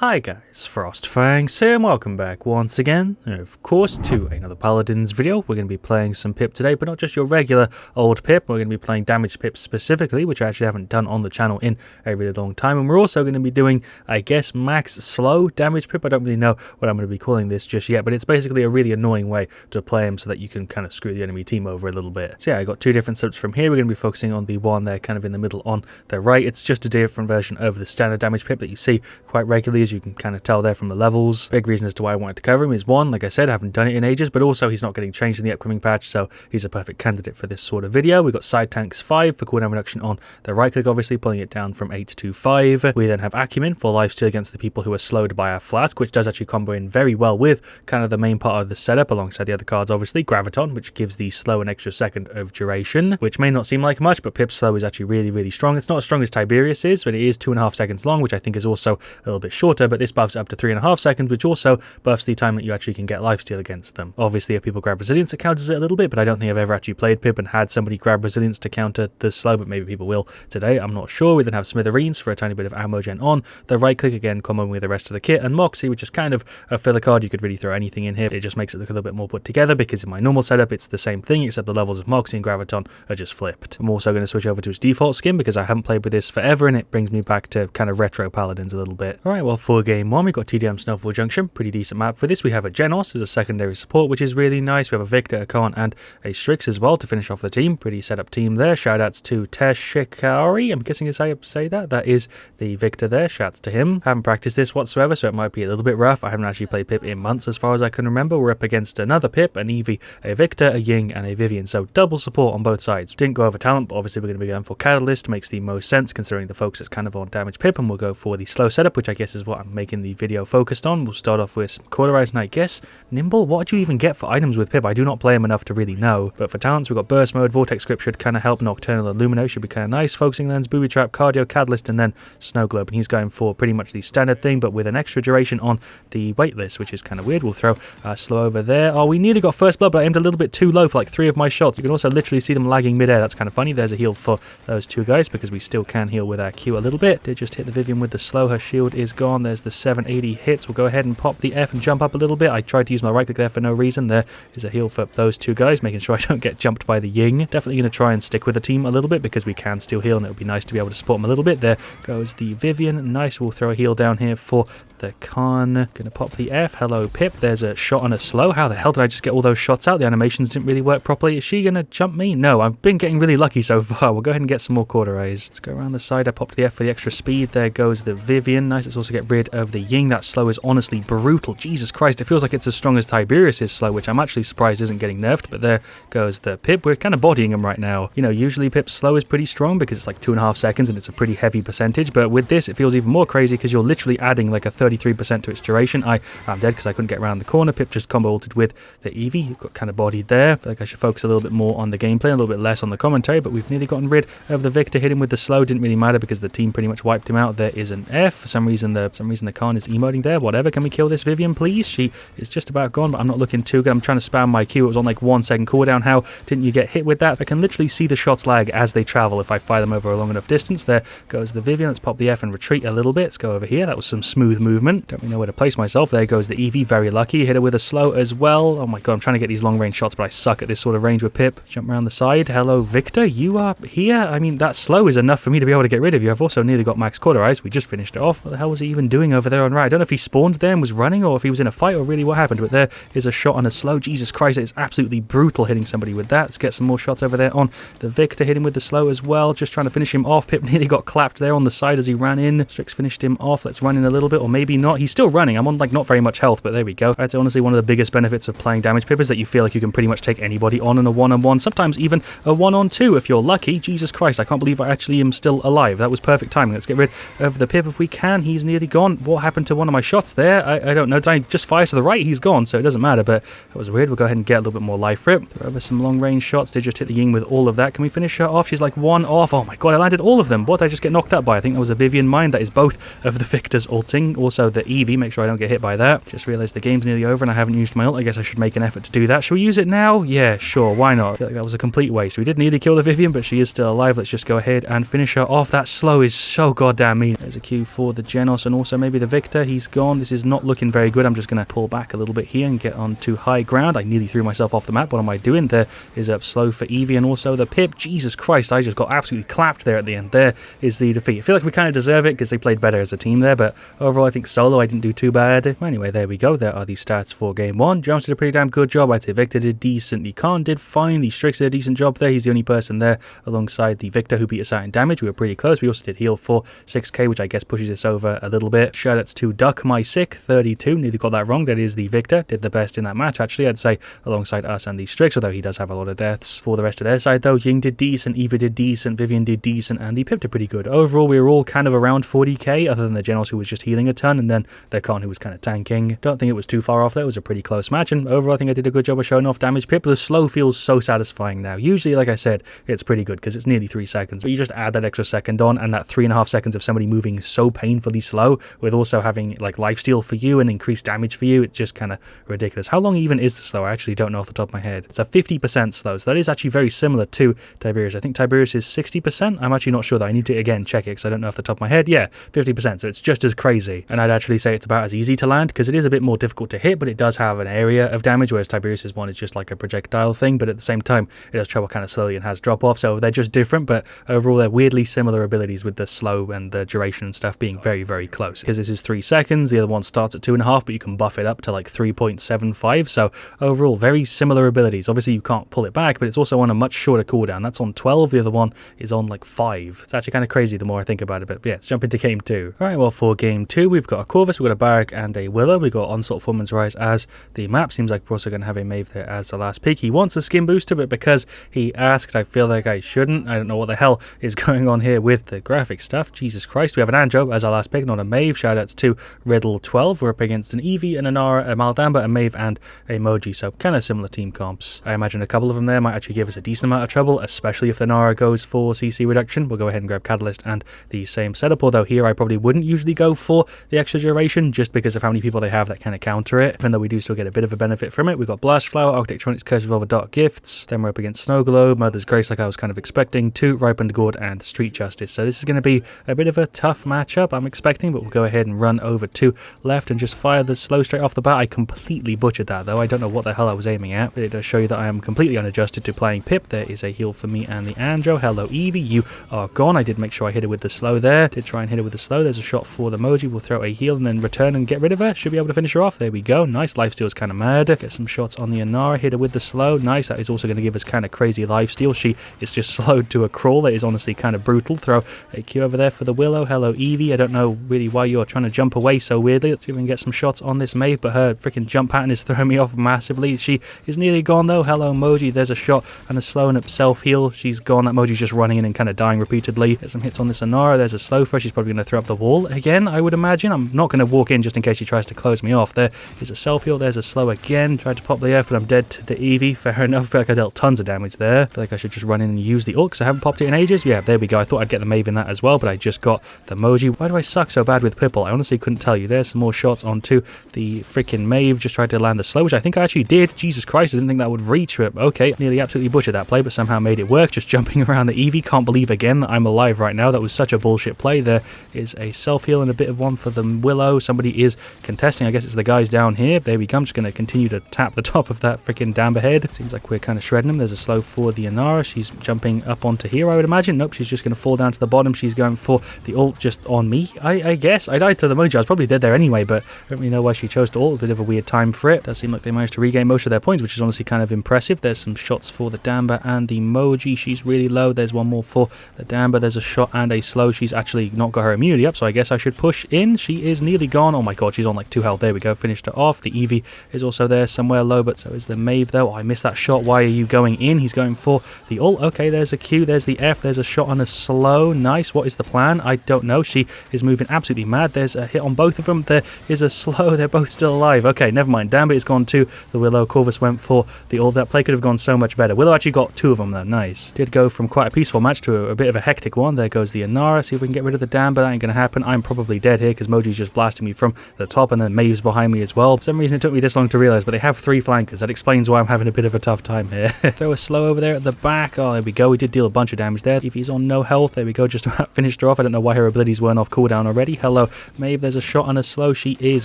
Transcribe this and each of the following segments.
Hi guys, FrostFangs here and welcome back once again, of course, to another Paladins video. We're going to be playing some Pip today, but not just your regular old Pip. We're going to be playing Damage Pip specifically, which I actually haven't done on the channel in a really long time. And we're also going to be doing, I guess, max slow Damage Pip. I don't really know what I'm going to be calling this just yet, but it's basically a really annoying way to play him so that you can kind of screw the enemy team over a little bit. So yeah, I got two different subs from here. We're going to be focusing on the one there kind of in the middle on the right. It's just a different version of the standard Damage Pip that you see quite regularly, as you can kind of tell there from the levels. Big reason as to why I wanted to cover him is one, like I said, I haven't done it in ages, but also he's not getting changed in the upcoming patch, so he's a perfect candidate for this sort of video. We've got side tanks 5 for cooldown reduction on the right click, obviously pulling it down from 8 to 5. We then have Acumen for lifesteal against the people who are slowed by our flask, which does actually combo in very well with kind of the main part of the setup alongside the other cards, obviously. Graviton, which gives the slow an extra second of duration, which may not seem like much, but Pip's slow is actually really strong. It's not as strong as Tiberius is, but it is 2.5 seconds long, which I think is also a little bit shorter, but this buffs up to 3.5 seconds, which also buffs the time that you actually can get lifesteal against them. Obviously, if people grab resilience, it counters it a little bit, but I don't think I've ever actually played Pip and had somebody grab resilience to counter the slow, but maybe people will today, I'm not sure. We then have Smithereens for a tiny bit of ammo gen on the right click, again comboing with the rest of the kit, and Moxie, which is kind of a filler card. You could really throw anything in here. It just makes it look a little bit more put together, because in my normal setup it's the same thing, except the levels of Moxie and Graviton are just flipped. I'm also going to switch over to its default skin because I haven't played with this forever, and it brings me back to kind of retro Paladins a little bit. Alright, well, for game 1 we've got TDM Snowfall Junction, pretty decent map for this. We have a Genos as a secondary support, which is really nice. We have a Victor, a Khan, and a Strix as well to finish off the team. Pretty set up team there. Shoutouts to Teshikari, I'm guessing is how you say that. That is the Victor there. Shouts to him. Haven't practiced this whatsoever, so it might be a little bit rough. I haven't actually played Pip in months as far as I can remember. We're up against another Pip, an Eevee, a Victor, a Ying, and a Vivian, so double support on both sides. Didn't go over talent, but obviously we're going to be going for Catalyst. Makes the most sense considering the focus is kind of on Damage Pip, and we'll go for the slow setup, which I guess is what I'm making the video focused on. We'll start off with some Cauterize, and I guess Nimble. What do you even get for items with Pip? I do not play him enough to really know, but for talents we've got Burst Mode, Vortex Grip should kind of help, Nocturnal Illumino should be kind of nice, Focusing Lens, Booby Trap, Cardio, Catalyst, and then Snow Globe, and he's going for pretty much the standard thing, but with an extra duration on the waitlist, which is kind of weird. We'll throw slow over there. Oh, we nearly got first blood, but I aimed a little bit too low for like 3 of my shots. You can also literally see them lagging midair. That's kind of funny. There's a heal for those 2 guys because we still can heal with our Q a little bit. Did just hit the Vivian with the slow. Her shield is gone. There's the 780 hits. We'll go ahead and pop the F and jump up a little bit. I tried to use my right click there for no reason. There is a heal for those 2 guys, making sure I don't get jumped by the Ying. Definitely going to try and stick with the team a little bit because we can still heal, and it would be nice to be able to support them a little bit. There goes the Vivian. Nice. We'll throw a heal down here for the Khan. Gonna pop the F. Hello, Pip. There's a shot on a slow. How the hell did I just get all those shots out? The animations didn't really work properly. Is she gonna jump me? No, I've been getting really lucky so far. We'll go ahead and get some more Cauterize. Let's go around the side. I popped the F for the extra speed. There goes the Vivian. Nice. Let's also get rid of the Ying. That slow is honestly brutal. Jesus Christ. It feels like it's as strong as Tiberius' slow, which I'm actually surprised isn't getting nerfed, but there goes the Pip. We're kind of bodying him right now. You know, usually Pip's slow is pretty strong because it's like 2.5 seconds and it's a pretty heavy percentage, but with this it feels even more crazy because you're literally adding like a 33% to its duration. I'm dead because I couldn't get around the corner. Pip just combo ulted with the Eevee. Got kind of bodied there. I feel like I should focus a little bit more on the gameplay, a little bit less on the commentary, but we've nearly gotten rid of the Victor. Hit him with the slow. Didn't really matter because the team pretty much wiped him out. There is an F. For some reason the Khan is emoting there. Whatever. Can we kill this Vivian, please? She is just about gone, but I'm not looking too good. I'm trying to spam my Q. It was on like 1 second cooldown. How didn't you get hit with that? I can literally see the shots lag as they travel if I fire them over a long enough distance. There goes the Vivian. Let's pop the F and retreat a little bit. Let's go over here. That was some smooth movement. Don't really know where to place myself. There goes the Eevee. Very lucky. Hit her with a slow as well. Oh my god, I'm trying to get these long range shots, but I suck at this sort of range with Pip. Jump around the side. Hello, Victor. You are here? I mean, that slow is enough for me to be able to get rid of you. I've also nearly got max Cauterize. We just finished it off. What the hell was he even doing over there on right? I don't know if he spawned there and was running or if he was in a fight or really what happened, but there is a shot on a slow. Jesus Christ, it's absolutely brutal hitting somebody with that. Let's get some more shots over there on the Victor. Hit him with the slow as well. Just trying to finish him off. Pip nearly got clapped there on the side as he ran in. Strix finished him off. Let's run in a little bit, or maybe not. He's still running. I'm on like not very much health, but there we go. I'd say honestly one of the biggest benefits of playing Damage Pip is that you feel like you can pretty much take anybody on in a one-on-one, sometimes even a one-on-two if you're lucky. Jesus Christ, I can't believe I actually am still alive. That was perfect timing. Let's get rid of the Pip if we can. He's nearly gone. What happened to one of my shots there? I don't know. Did I just fire to the right? He's gone, so it doesn't matter, but that was weird. We'll go ahead and get a little bit more life for it. Throw over some long-range shots. Did just hit the Ying with all of that. Can we finish her off? She's like 1 off. Oh my god, I landed all of them. What did I just get knocked up by? I think that was a Vivian mine. That is both of the Victors ulting. Also the Eevee. Make sure I don't get hit by that. Just realized the game's nearly over and I haven't used my ult. I guess I should make an effort to do that. Should we use it now? Yeah, sure. Why not? I feel like that was a complete waste. We did nearly kill the Vivian, but she is still alive. Let's just go ahead and finish her off. That slow is so goddamn mean. There's a Q for the Genos, and also maybe the Victor. He's gone. This is not looking very good. I'm just going to pull back a little bit here and get onto high ground. I nearly threw myself off the map. What am I doing? There is up slow for Eevee and also the Pip. Jesus Christ, I just got absolutely clapped there at the end. There is the defeat. I feel like we kind of deserve it because they played better as a team there, but overall I think solo I didn't do too bad. Anyway, there we go. There are the stats for game 1. Jones did a pretty damn good job. I'd say Victor did decent. The Khan did fine. The Strix did a decent job there. He's the only person there alongside the Victor who beat us out in damage. We were pretty close. We also did heal for 6k, which I guess pushes us over a little bit. Shoutouts to Duck My Sick 32. Nearly got that wrong. That is the Victor. Did the best in that match, actually, I'd say, alongside us and the Strix, although he does have a lot of deaths. For the rest of their side, though, Ying did decent, Eva did decent, Vivian did decent, and the Pip did pretty good. Overall, we were all kind of around 40k, other than the Generals who was just healing a ton, and then their Khan who was kind of tanking. Don't think it was too far off there. It was a pretty close match, and overall, I think I did a good job of showing off damage Pip. The slow feels so satisfying now. Usually, like I said, it's pretty good because it's nearly 3 seconds, but you just add that extra second on, and that 3.5 seconds of somebody moving so painfully slow, with also having like lifesteal for you and increased damage for you, it's just kind of ridiculous. How long even is the slow? I actually don't know off the top of my head. It's a 50% slow, so that is actually very similar to Tiberius. I think Tiberius is 60%. I'm actually not sure though. I need to again check it because I don't know off the top of my head. Yeah, 50%, so it's just as crazy. And I'd actually say it's about as easy to land because it is a bit more difficult to hit, but it does have an area of damage, whereas Tiberius's one is just like a projectile thing, but at the same time it does travel kind of slowly and has drop off, so they're just different, but overall they're weirdly similar abilities, with the slow and the duration and stuff being very, very close. Because this is 3 seconds, the other one starts at 2.5, but you can buff it up to like 3.75, so overall very similar abilities. Obviously you can't pull it back, but it's also on a much shorter cooldown. That's on 12, the other one is on like 5. It's actually kind of crazy the more I think about it, but yeah, let's jump into game 2. Alright, well for game 2 we've got a Corvus, we've got a Barrack and a Willow. We've got Onslaught Foreman's Rise as the map. Seems like we're also going to have a Maeve there as the last pick. He wants a skin booster, but because he asked, I feel like I shouldn't. I don't know what the hell is going on here with the graphic stuff. Jesus Christ. We have an Andro as our last pick, not a Maeve. Shoutouts to Riddle12. We're up against an Eevee, an Anara, a Maldamba, a Maeve, and a Moji. So kind of similar team comps. I imagine a couple of them there might actually give us a decent amount of trouble, especially if the Nara goes for CC reduction. We'll go ahead and grab Catalyst and the same setup, although here I probably wouldn't usually go for the extra duration just because of how many people they have that kind of counter it, even though we do still get a bit of a benefit from it. We've got Blast Flower, Architectronics, Curse Revolver, Dark Gifts. Then we're up against Snow Globe, Mother's Grace like I was kind of expecting, 2 Ripened Gourd, and Street Justice. So this is going to be a bit of a tough matchup, I'm expecting, but we'll go ahead and run over to left and just fire the slow straight off the bat. I completely butchered that though. I don't know what the hell I was aiming at, but it does show you that I am completely unadjusted to playing Pip. There is a heal for me and the Andro. Hello Eevee, you are gone. I did make sure I hit it with the slow there. Did try and hit it with the slow. There's a shot for the Moji. We'll throw a heal and then return and get rid of her. Should be able to finish her off. There we go. Nice. Lifesteal is kind of mad. Get some shots on the Anara. Hit her with the slow. Nice. That is also going to give us kind of crazy lifesteal. She is just slowed to a crawl. That is honestly kind of brutal. Throw a Q over there for the Willow. Hello Eevee. I don't know really why you're trying to jump away so weirdly. Let's see if we can get some shots on this Maeve, but her freaking jump pattern is throwing me off massively. She is nearly gone though. Hello Moji. There's a shot and a slow and a self heal. She's gone. That Moji's just running in and kind of dying repeatedly. Get some hits on this Anara. There's a slow for her. She's probably going to throw up the wall again, I would imagine. I'm not going to walk in just in case she tries to close me off. There is a self heal. There's a slow again. Tried to pop the F, but I'm dead to the Eevee. Fair enough. I feel like I dealt tons of damage there. I feel like I should just run in and use the ult because I haven't popped it in ages. Yeah, there we go. I thought I'd get the Maeve in that as well, but I just got the Moji. Why do I suck so bad with Pipple? I honestly couldn't tell you. There's some more shots onto the freaking Maeve. Just tried to land the slow, which I think I actually did. Jesus Christ, I didn't think that would reach it. Okay, nearly absolutely butchered that play, but somehow made it work. Just jumping around the Eevee. Can't believe again that I'm alive right now. That was such a bullshit play. There is a self-heal and a bit of one for the Willow. Somebody is contesting. I guess it's the guys down here. There we go. I'm just going to continue to tap the top of that freaking Damber head. Seems like we're kind of shredding him. There's a slow for the Anara. She's jumping up onto here, I would imagine. Nope, she's just going to fall down to the bottom. She's going for the ult just on me, I guess. I died to the Moji. I was probably dead there anyway, but I don't really know why she chose to ult. A bit of a weird time for it. Does seem like they managed to regain most of their points, which is honestly kind of impressive. There's some shots for the Damber and the Moji. She's really low. There's one more for the Damber. There's a shot and a slow. She's actually not got her immunity up, so I guess I should push in. She is nearly gone. Oh my god, she's on like 2 health. There we go. Finished her off. The Eevee is also there somewhere low, but so is the Maeve though. Oh, I missed that shot. Why are you going in? He's going for the ult. Okay, there's a Q. There's the F. There's a shot on a slow. Nice. What is the plan? I don't know. She is moving absolutely mad. There's a hit on both of them. There is a slow. They're both still alive. Okay, never mind. Damber is gone to the Willow. Corvus went for the ult. That play could have gone so much better. Willow actually got 2 of them though. Nice. Did go from quite a peaceful match to a bit of a hectic one. There goes the Anara. See if we can get rid of the Damber. That ain't going to happen. I'm probably dead here because Moji's just blasting me from the top, and then Maeve's behind me as well. For some reason it took me this long to realise, but they have 3 flankers. That explains why I'm having a bit of a tough time here. Throw a slow over there at the back. Oh, there we go. We did deal a bunch of damage there. If he's on no health, there we go. Just about finished her off. I don't know why her abilities weren't off cooldown already. Hello Hello, Maeve, there's a shot on a slow. She is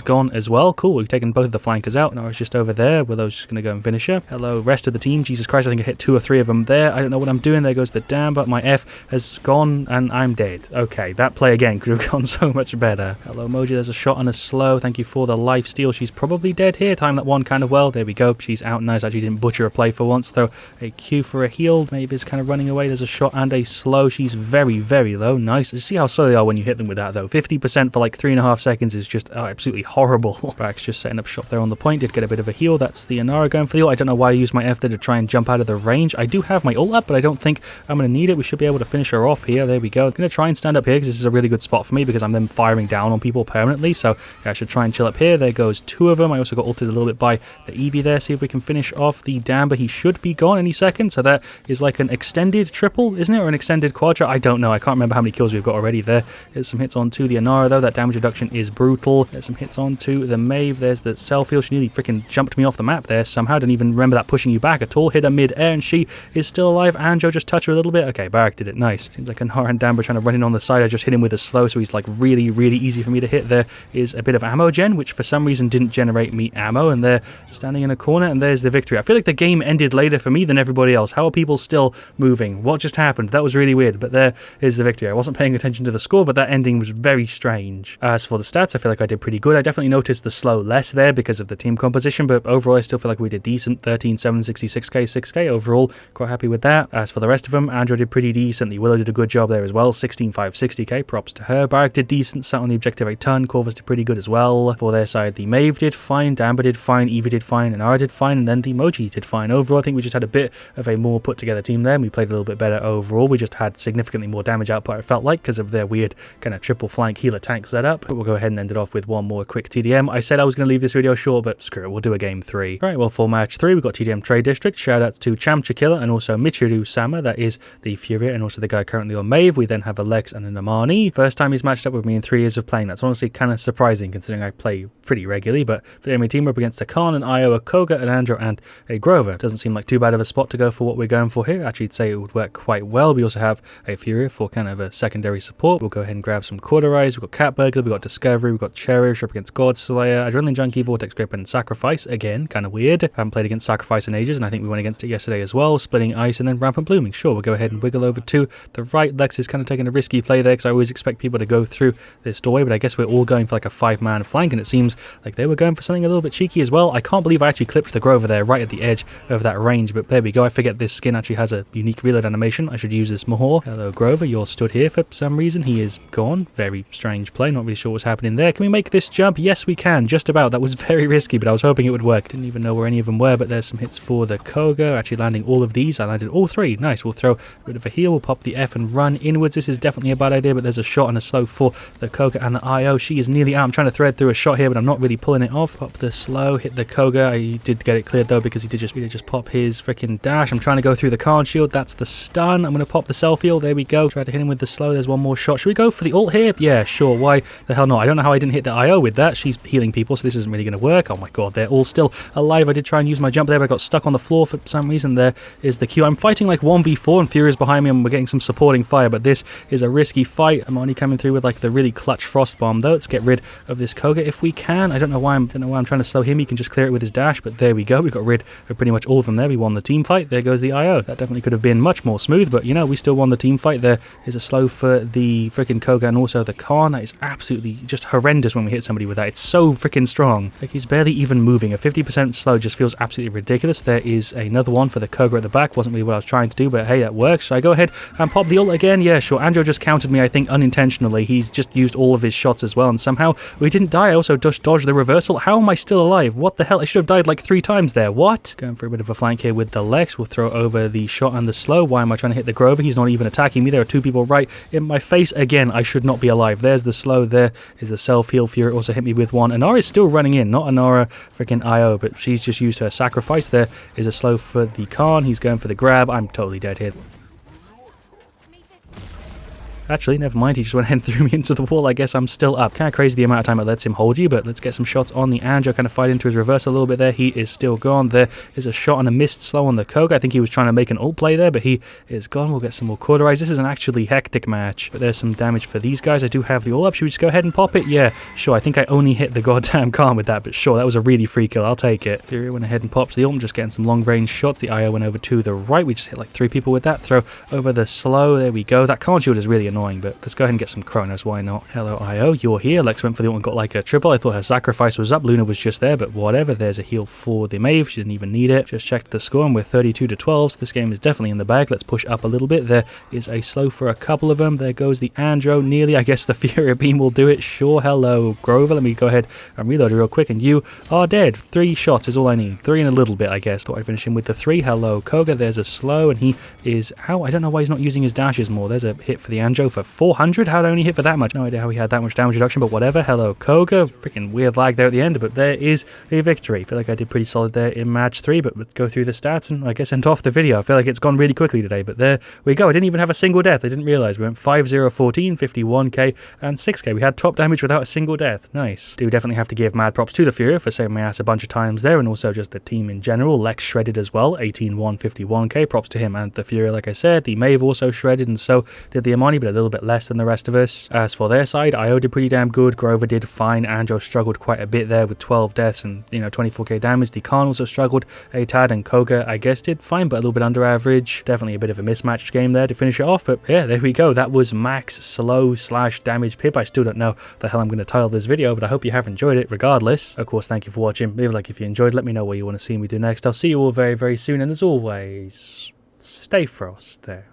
gone as well. Cool, we've taken both of the flankers out. Now it's just over there. Willow's just going to go and finish her. Hello, rest of the team. Jesus Christ, I think I hit 2 or 3 of them there. I don't know what I'm doing. There goes the dam, but my F has gone and I'm dead. Okay, that play again could have gone so much better. Hello, Moji, there's a shot on a slow. Thank you for the life steal. She's probably dead here. Timed that one kind of well. There we go. She's out. Nice. Actually didn't butcher a play for once, though. A Q for a heal. Maeve is kind of running away. There's a shot and a slow. She's very, very low. Nice. See how slow they are when you hit them with that, though. 50% for like 3.5 seconds is just absolutely horrible. Brax just setting up shop there on the point. Did get a bit of a heal. That's the Inara going for the ult. I don't know why I used my F there to try and jump out of the range. I do have my ult up, but I don't think I'm going to need it. We should be able to finish her off here. There we go. I'm going to try and stand up here because this is a really good spot for me because I'm then firing down on people permanently. So yeah, I should try and chill up here. There goes 2 of them. I also got ulted a little bit by the Eevee there. See if we can finish off the Damber. He should be gone any second. So that is like an extended triple, isn't it? Or an extended quadra? I don't know. I can't remember how many kills we've got already there. There's some hits onto the Inara though. That damage reduction is brutal. There's some hits onto the Maeve. There's the self-heal. She nearly freaking jumped me off the map there somehow. Didn't even remember that pushing you back at all. Hit her mid-air and she is still alive. Anjo just touched her a little bit. Okay, Barak did it. Nice. Seems like Inara and Damber trying to run in on the side. I just hit him with a slow, so he's like really, really easy for me to hit. There is a bit of ammo gen, which for some reason didn't generate me ammo, and they're standing in a corner, and there's the victory. I feel like the game ended later for me than everybody else. How are people still moving? What just happened? That was really weird, but there is the victory. I wasn't paying attention to the score, but that ending was very strange. As for the stats, I feel like I did pretty good. I definitely noticed the slow less there because of the team composition, but overall I still feel like we did decent. 13, 7, 66k, 6k overall. Quite happy with that. As for the rest of them, Andrew did pretty decently. Willow did a good job there as well. 16, 5, 60k. Props to her. Barak did decent. Sat on the objective a ton. Corvus did pretty good as well. For their side, the Maeve did fine. Damber did fine. Eevee did fine. Inara did fine. And then the Moji did fine. Overall, I think we just had a bit of a more put together team there. And we played a little bit better overall. We just had significantly more damage output, I felt like, because of their weird kind of triple flank healer tank setup. But we'll go ahead and end it off with one more quick TDM. I said I was going to leave this video short, but screw it. We'll do a game 3. Alright, well, for match 3, we've got TDM Trade District. Shout outs to Chamcha Killer and also Michiru Sama. That is the Furia and also the guy currently on Maeve. We then have a Lex and an Amani. First time he's matched up with me in 3 years of playing. That's honestly kind of surprising considering I play pretty regularly. But for the enemy team, we're up against a Khan, an Io, a Koga, an Andro, and a Grover. Doesn't seem like too bad of a spot to go for what we're going for here. Actually, I'd say it would work quite well. We also have a Furia for kind of a secondary support. We'll go ahead and grab some Cauterize. We've got Cat Burglar, we've got Discovery, we've got Cherish up against God Slayer, Adrenaline Junkie, Vortex Grip, and Sacrifice. Again, kind of weird. I haven't played against Sacrifice in ages, and I think we went against it yesterday as well. Splitting Ice and then Rampant Blooming. Sure, we'll go ahead and wiggle over to the right. Lex is kind of taking a risky play there because I always expect people to go through this doorway, but I guess we're all going for like a 5-man flank, and it seems like they were going for something a little bit cheeky as well. I can't believe I actually clipped the Grover there right at the edge of that range, but there we go. I forget this skin actually has a unique reload animation. I should use this more. Hello, Grover. You're stood here for some reason. He is gone. Very strange play. Not really sure what's happening there. Can we make this jump? Yes, we can. Just about. That was very risky, but I was hoping it would work. Didn't even know where any of them were, but there's some hits for the Koga. Actually landing all of these. I landed all 3. Nice. We'll throw a bit of a heal. We'll pop the F and run inwards. This is definitely a bad idea, but there's a shot and a slow for the Koga and the IO. She is nearly out. I'm trying to thread through a shot here, but I'm not really pulling it off. Pop the slow. Hit the Koga. I did get it cleared though because he did just pop his freaking dash. I'm trying to go through the card shield. That's the stun. I'm going to pop the self-heal. There we go. Try to hit him with the slow. There's one more shot. Should we go for the ult here? Yeah, sure. Why the hell not? I don't know how I didn't hit the IO with that. She's healing people, so this isn't really going to work. Oh my god, they're all still alive. I did try and use my jump there, but I got stuck on the floor for some reason. There is the Q. I'm fighting like 1v4 and Furia's behind me and we're getting some supporting fire, but this is a risky fight. I'm only coming through with like the really clutch frost bomb though. Let's get rid of this Koga if we can. I don't know why I'm trying to slow him. He can just clear it with his dash, but there we go. We got rid of pretty much all of them there. We won the team fight. There goes the IO. That definitely could have been much more smooth, but you know, we still won the team fight. There is a slow for the freaking Koga and also the Khan. That is absolutely just horrendous when we hit somebody with that. It's so freaking strong. Like he's barely even moving. A 50% slow just feels absolutely ridiculous. There is another one for the Koga at the back. Wasn't really what I was trying to do, but hey, that works. So I go ahead and pop the ult again. Yeah, sure. Andrew just countered me, I think, unintentionally. He's just used all of his shots as well, and somehow we didn't die. I also just dodged the reversal. How am I still alive? What the hell? I should have died like 3 times there. What? Going for a bit of a flank here with the Lex. We'll throw over the shot and the slow. Why am I trying to hit the Grover? He's not even attacking me. There are 2 people right in my face. Again, I should not be alive. There's the slow. There is a self-heal. Fury also hit me with one. Inara is still running in. Not Inara freaking IO, but she's just used her sacrifice. There is a slow for the Khan. He's going for the grab. I'm totally dead here. Actually, never mind, he just went ahead and threw me into the wall. I guess I'm still up. Kind of crazy the amount of time it lets him hold you, but let's get some shots on the Andro, kind of fight into his reverse a little bit there. He is still gone. There is a shot and a missed slow on the Koga. I think he was trying to make an ult play there, but he is gone. We'll get some more cauterize. This is an actually hectic match, but there's some damage for these guys. I do have the all up. Should we just go ahead and pop it? Yeah, sure. I think I only hit the goddamn Khan with that, but sure, that was a really free kill. I'll take it. Fury went ahead and pops the ult. I'm just getting some long range shots. The IO went over to the right. We just hit like 3 people with that. Throw over the slow. There we go. That Khan shield is really annoying, but let's go ahead and get some Chronos. Why not? Hello, IO. You're here. Lex went for the ult and got like a triple. I thought her sacrifice was up. Luna was just there, but whatever. There's a heal for the Maeve. She didn't even need it. Just checked the score and we're 32 to 12. So this game is definitely in the bag. Let's push up a little bit. There is a slow for a couple of them. There goes the Andro. Nearly. I guess the Fury Beam will do it. Sure. Hello, Grover. Let me go ahead and reload real quick. And you are dead. 3 shots is all I need. 3 and a little bit, I guess. Thought I'd finish him with the 3. Hello, Koga. There's a slow and he is out. I don't know why he's not using his dashes more. There's a hit for the Andro for 400. How'd I only hit for that much? No idea how he had that much damage reduction, but whatever. Hello, Koga. Freaking weird lag there at the end, but there is a victory. I feel like I did pretty solid there in match 3, but let's go through the stats and I guess end off the video. I feel like it's gone really quickly today, but there we go. I didn't even have a single death. I didn't realize we went 5-0, 14, 51k, and 6k. We had top damage without a single death. Nice. Do definitely have to give mad props to the Fury for saving my ass a bunch of times there, and also just the team in general. Lex shredded as well, 18-1, 51k. Props to him and the Fury, like I said. The Maeve also shredded, and so did the Amani, but a little bit less than the rest of us. As for their side, IO did pretty damn good. Grover did fine. Andro struggled quite a bit there with 12 deaths and 24k damage. The Khan also struggled a tad, and Koga I guess did fine, but a little bit under average. Definitely a bit of a mismatched game there to finish it off, but yeah, there we go. That was max slow / damage Pip. I still don't know the hell I'm going to title this video, but I hope you have enjoyed it regardless. Of course, thank you for watching. Leave a like if you enjoyed. Let me know what you want to see me do next. I'll see you all very, very soon, and as always, stay frost there.